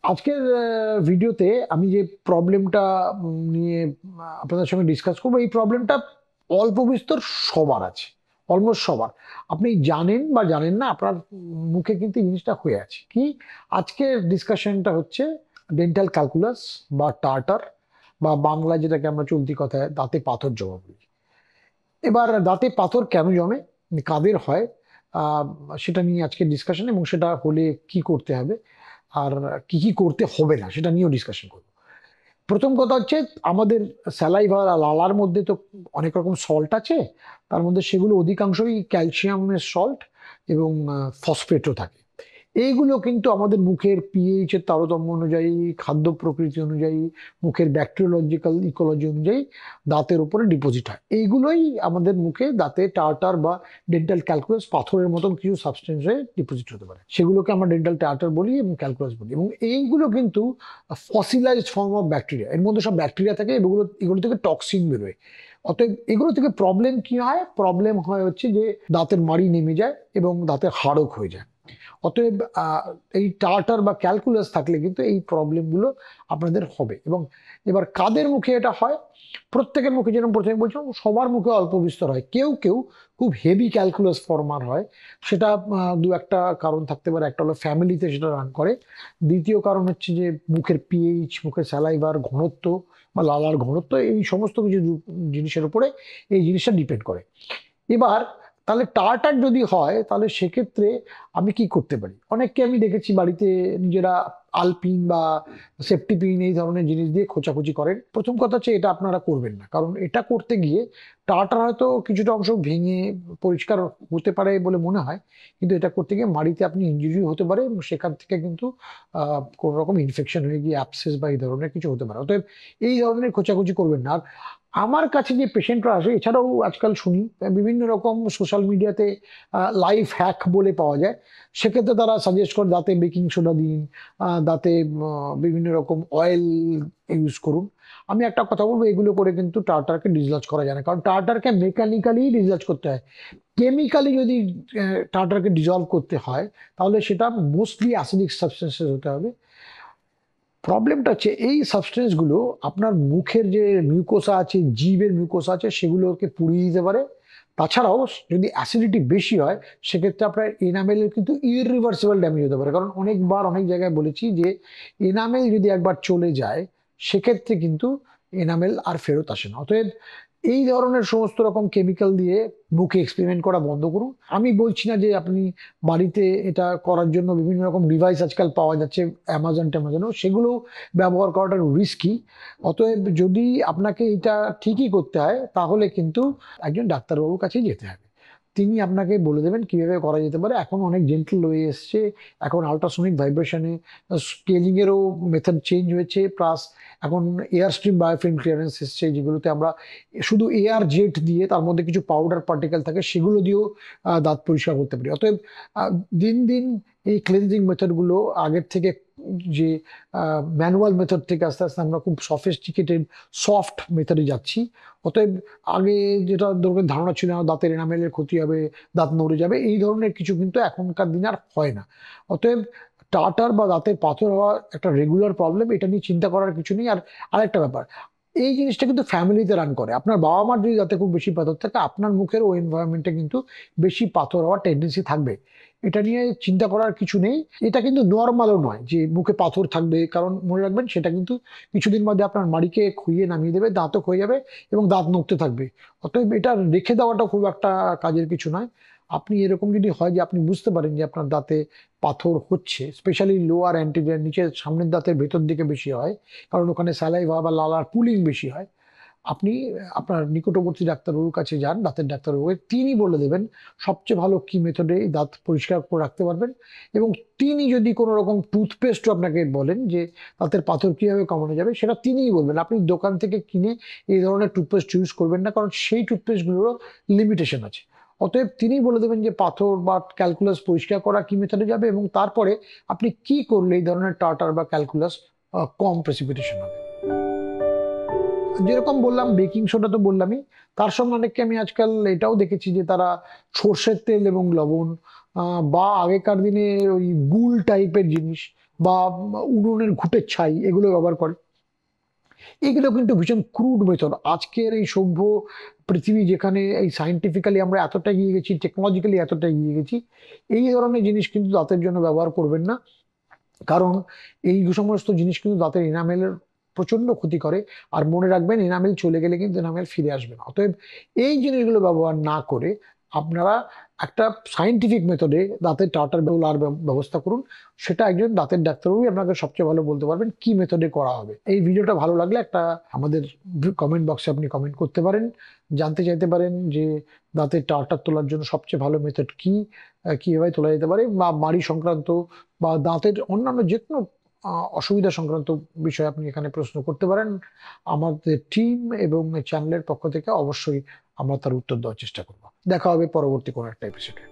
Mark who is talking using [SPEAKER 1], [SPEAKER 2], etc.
[SPEAKER 1] আজকের ভিডিওতে আমি যে প্রবলেমটা নিয়ে আপনাদের সঙ্গে ডিসকাস করবো, এই প্রবলেমটা অল্প বিস্তর সবার আছে, অলমোস্ট সবার। আপনি জানেন বা জানেন না, আপনার মুখে কিন্তু এই জিনিসটা হয়ে আছে কি। আজকের ডিসকাশনটা হচ্ছে ডেন্টাল ক্যালকুলাস বা টার্টার, বা বাংলা যেটাকে আমরা চলতি কথায় দাঁতে পাথর জমা বলি। এবার দাঁতে পাথর কেন জমে, কাদের হয়, আহ, সেটা নিয়ে আজকে ডিসকাশন, এবং সেটা হলে কি করতে হবে আর কি কি করতে হবে না সেটা নিয়েও ডিসকাশন করবো। প্রথম কথা হচ্ছে, আমাদের স্যালাইভা লালার মধ্যে তো অনেক রকম সল্ট আছে। তার মধ্যে সেগুলো অধিকাংশই ক্যালসিয়ামের সল্ট এবং ফসফেটও থাকে। এইগুলো কিন্তু আমাদের মুখের পিএইচ এর তারতম্য অনুযায়ী, খাদ্য প্রকৃতি অনুযায়ী, মুখের ব্যাকটেরিওলজিক্যাল ইকোলজি অনুযায়ী দাঁতের উপরে ডিপোজিট হয়। এইগুলোই আমাদের মুখে দাঁতে টার্টার বা ডেন্টাল ক্যালকুলাস পাথরের মতন কিছু সাবস্টেন্স হয়ে ডিপোজিট হতে পারে। সেগুলোকে আমরা ডেন্টাল টার্টার বলি এবং ক্যালকুলাস বলি। এবং এইগুলো কিন্তু ফসিলাইজড ফর্ম অফ ব্যাকটেরিয়া, এর মধ্যে সব ব্যাকটেরিয়া থাকে। এগুলো এগুলো থেকে টক্সিন বেরোয়। অতএব এগুলো থেকে প্রবলেম কি হয়? প্রবলেম হয় হচ্ছে যে দাঁতের মাড়ি নেমে যায় এবং দাঁতের হাড়ও হয়ে যায়। অতএব এই টার্টার বা ক্যালকুলাস থাকলে কিন্তু এই প্রবলেমগুলো আপনাদের হবে। এবং এবার কাদের মুখে এটা হয়? প্রত্যেকের মুখে, যেরকম প্রথমে বলছিলাম, সবার মুখে অল্প বিস্তর হয়। কেউ কেউ খুব হেভি ক্যালকুলাস ফর্মার হয়। সেটা দু একটা কারণ থাকতে পারে। একটা হলো ফ্যামিলিতে সেটা রান করে। দ্বিতীয় কারণ হচ্ছে যে মুখের পিএইচ, মুখের স্যালাইভার ঘনত্ব বা লালার ঘনত্ব, এই সমস্ত কিছু জিনিসের উপরে এই জিনিসটা ডিপেন্ড করে। এবার তাহলে টার্টার যদি হয়, তাহলে সেক্ষেত্রে আমি কি করতে পারি? অনেককে আমি দেখেছি বাড়িতে নিজেরা আলপিন বা সেফটিপিন এই ধরনের জিনিস দিয়ে খোঁচাখুচি করেন। প্রথম কথা হচ্ছে এটা আপনারা করবেন না, কারণ এটা করতে গিয়ে টার্টার হয়তো কিছুটা অংশ ভেঙে পরিষ্কার হতে পারে বলে মনে হয়, কিন্তু এটা করতে গিয়ে মাড়িতে আপনি ইনজুরি হতে পারে এবং সেখান থেকে কিন্তু কোনো রকম ইনফেকশন হয়ে গিয়ে অ্যাবসেস বা এই ধরনের কিছু হতে পারে। অতএব এই ধরনের খোঁচাখুচি করবেন না। আর আমার কাছে যে পেশেন্টরা আসে, এছাড়াও আজকাল শুনি বিভিন্ন রকম সোশ্যাল মিডিয়াতে লাইফ হ্যাক বলে পাওয়া যায়। সেক্ষেত্রে তারা সাজেস্ট করে দাঁতে বেকিং সোডা দিন, দাঁতে বিভিন্ন রকম অয়েল ইউজ করুন। আমি একটা কথা বলবো, এগুলো করে কিন্তু টার্টারকে ডিসলজ করা যায় না, কারণ টার্টারকে মেকানিক্যালি ডিসলজ করতে হয়। কেমিক্যালি যদি টার্টারকে ডিজলভ করতে হয়, তাহলে সেটা মোস্টলি অ্যাসিডিক সাবস্টেন্সেস হতে হবে। প্রবলেমটা হচ্ছে এই সাবস্টেন্সগুলো আপনার মুখের যে মিউকোসা আছে, জিভের মিউকোসা আছে, সেগুলোকে পুড়িয়ে দিতে পারে। তাছাড়াও যদি অ্যাসিডিটি বেশি হয়, সেক্ষেত্রে আপনার এনামেলের কিন্তু ইররিভার্সিবল ড্যামেজ হতে পারে। কারণ অনেকবার অনেক জায়গায় বলেছি যে এনামেল যদি একবার চলে যায়, সেক্ষেত্রে কিন্তু এনামেল আর ফেরত আসে না। অতএব এই ধরনের সমস্ত রকম কেমিক্যাল দিয়ে মুখে এক্সপেরিমেন্ট করা বন্ধ করুন। আমি বলছি না যে আপনি বাড়িতে এটা করার জন্য বিভিন্ন রকম ডিভাইস আজকাল পাওয়া যাচ্ছে অ্যামাজন ট্যামাজনেও, সেগুলো ব্যবহার করাটা রিস্কি। অতএব যদি আপনাকে এটা ঠিকই করতে হয়, তাহলে কিন্তু একজন ডাক্তারবাবুর কাছে যেতে হবে। তিনি আপনাকে বলে দেবেন কিভাবে করা যেতে পারে। এখন অনেক জেন্টল হয়ে এসছে। এখন আল্ট্রাসোনিক ভাইব্রেশনে স্কেলিং এরও মেথড চেঞ্জ হয়েছে। প্লাস এখন এয়ার স্ট্রিম বায়োফিল্ম ক্লিয়ারেন্স এসছে, যেগুলোতে আমরা শুধু এয়ার জেট দিয়ে, তার মধ্যে কিছু পাউডার পার্টিকেল থাকে, সেগুলো দিয়েও দাঁত পরিষ্কার করতে পারি। অতএব দিন দিন এই ক্লিনজিং মেথডগুলো আগের থেকে, যে ম্যানুয়াল মেথড থেকে আস্তে আস্তে আমরা খুব সফিস্টিকেটেড সফট মেথডে যাচ্ছি। অতএব আগে যেটা ধরনের ধারণা ছিল না, দাঁতের এনামেলের ক্ষতি হবে, দাঁত নড়ে যাবে, এই ধরনের কিছু কিন্তু এখনকার দিনে আর হয় না। অতএব টার্টার বা দাঁতের পাথর হওয়া একটা রেগুলার প্রবলেম, এটা নিয়ে চিন্তা করার কিছু নেই। আর আরেকটা ব্যাপার, এই জিনিসটা কিন্তু ফ্যামিলিতে রান করে। আপনার বাবা মার যদি দাঁতে খুব বেশি পাথর থাকে, আপনার মুখের ও এনভায়রনমেন্টে কিন্তু বেশি পাথর হওয়ার টেন্ডেন্সি থাকবে। এটা নিয়ে চিন্তা করার কিছু নেই। এটা কিন্তু নর্মালও নয় যে মুখে পাথর থাকবে, কারণ মনে রাখবেন সেটা কিন্তু কিছুদিন মধ্যে আপনার মাড়িকে খুইয়ে নামিয়ে দেবে, দাঁতও ক্ষয়ে যাবে এবং দাঁত নড়তে থাকবে। অতএব এটা রেখে দেওয়াটা খুব একটা কাজের কিছু নয়। আপনি এরকম যদি হয় যে আপনি বুঝতে পারেন যে আপনার দাঁতে পাথর হচ্ছে, স্পেশালি লোয়ার অ্যান্টিরিয়র, নিচের সামনের দাঁতের ভেতর দিকে বেশি হয়, কারণ ওখানে স্যালাইভা বা লালার পুলিং বেশি হয়, আপনি আপনার নিকটবর্তী ডাক্তারবাবুর কাছে যান, দাঁতের ডাক্তারবাবু। তিনি বলে দেবেন সবচেয়ে ভালো কি মেথডে দাঁত পরিষ্কার করে রাখতে পারবেন। এবং তিনি যদি কোনো রকম টুথপেস্টও আপনাকে বলেন যে দাঁতের পাথর কিভাবে কমানো যাবে, সেটা তিনিই বলবেন। আপনি দোকান থেকে কিনে এই ধরনের টুথপেস্ট ইউজ করবেন না, কারণ সেই টুথপেস্টগুলোরও লিমিটেশন আছে। অতএব তিনি বলে দেবেন যে পাথর বা ক্যালকুলাস পরিষ্কার করা কি মেথডে যাবে, এবং তারপরে আপনি কি করলে এই ধরনের টার্টার বা ক্যালকুলাস কম প্রেসিপিটেশন হবে। যেরকম বললাম, বেকিং সোডা তো বললামই। তার সঙ্গে অনেককে আমি আজকাল এটাও দেখেছি যে তারা সর্ষের তেল এবং লবণ, বা আগেকার দিনে ওই গুল টাইপের জিনিস, বা উনুনের ঘুঁটের ছাই এগুলো ব্যবহার করে। এগুলো কিন্তু ভীষণ ক্রুড মেথড। আজকের এই সভ্য পৃথিবী যেখানে এই সায়েন্টিফিক্যালি আমরা এতটা এগিয়ে গেছি, টেকনোলজিক্যালি এতটা এগিয়ে গেছি, এই ধরনের জিনিস কিন্তু দাঁতের জন্য ব্যবহার করবেন না। কারণ এই সমস্ত জিনিস কিন্তু দাঁতের এনামেলের প্রচন্ড ক্ষতি করে। আর মনে রাখবেন, এনামেল চলে গেলে কিন্তু এনামেল ফিরে আসবে না। অতএব এই জিনিসগুলো ব্যবহার না করে আপনারা একটা সায়েন্টিফিক মেথডে দাঁতের টাটার আর ব্যবস্থা করুন। সেটা একজন দাঁতের ডাক্তারবাবু আপনাকে সবচেয়ে ভালো বলতে পারবেন কি মেথডে করা হবে। এই ভিডিওটা ভালো লাগলে একটা আমাদের কমেন্ট বক্সে আপনি কমেন্ট করতে পারেন, জানতে চাইতে পারেন যে দাঁতের টাটার তোলার জন্য সবচেয়ে ভালো মেথড কি, কিভাবে তোলা যেতে পারে, বা মাড়ি সংক্রান্ত বা দাঁতের অন্যান্য যে কোনো অসুবিধা সংক্রান্ত বিষয়ে আপনি এখানে প্রশ্ন করতে পারেন। আমাদের টিম এবং চ্যানেলের পক্ষ থেকে অবশ্যই আমরা তার উত্তর দেওয়ার চেষ্টা করব। দেখা হবে পরবর্তী কোনো একটা এপিসোডে।